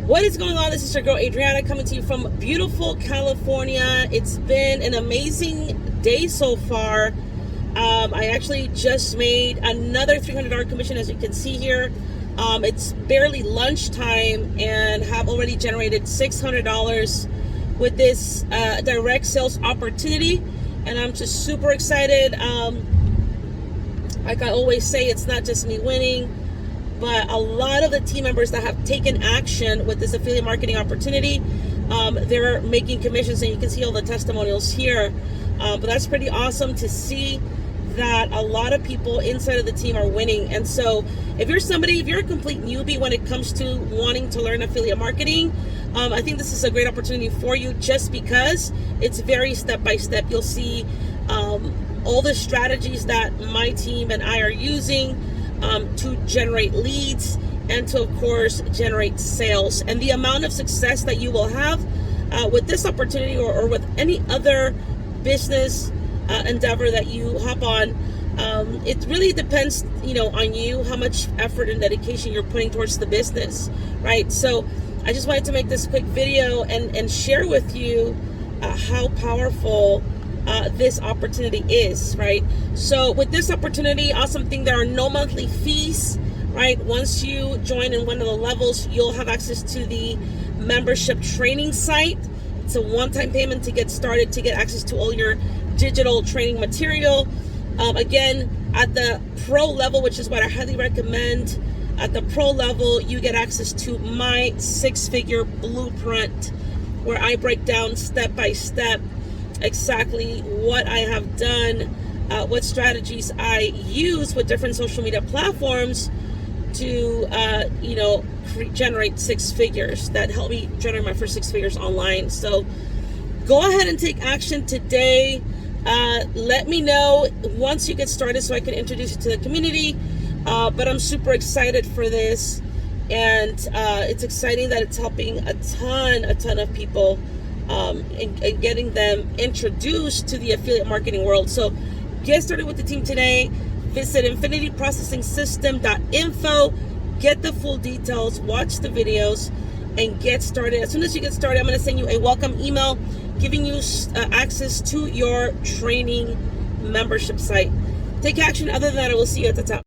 What is going on? This is your girl Adriana coming to you from beautiful California. It's been an amazing day so far. I actually just made another $300 commission, as you can see here. It's barely lunchtime and have already generated $600 with this direct sales opportunity, and I'm just super excited. Like I always say, it's not just me winning, but a lot of the team members that have taken action with this affiliate marketing opportunity, they're making commissions, and you can see all the testimonials here. But that's pretty awesome to see that a lot of people inside of the team are winning. And so if you're a complete newbie when it comes to wanting to learn affiliate marketing, I think this is a great opportunity for you, just because it's very step-by-step. You'll see all the strategies that my team and I are using to generate leads and to, of course, generate sales. And the amount of success that you will have with this opportunity or with any other business endeavor that you hop on, it really depends, on you, how much effort and dedication you're putting towards the business, right? So I just wanted to make this quick video and share with you how powerful this opportunity is, right? So with this opportunity, awesome thing, there are no monthly fees, right? Once you join in one of the levels, you'll have access to the membership training site. It's a one-time payment to get started, to get access to all your digital training material. Again, at the pro level, which is what I highly recommend, at the pro level, you get access to my 6-figure blueprint, where I break down step by step exactly what I have done, what strategies I use with different social media platforms to, generate 6 figures, that helped me generate my first 6 figures online. So go ahead and take action today. Let me know once you get started so I can introduce you to the community. But I'm super excited for this, and it's exciting that it's helping a ton of people and getting them introduced to the affiliate marketing world. So get started with the team today. Visit infinityprocessingsystem.info. Get the full details, watch the videos, and get started. As soon as you get started, I'm going to send you a welcome email giving you access to your training membership site. Take action. Other than that, I will see you at the top.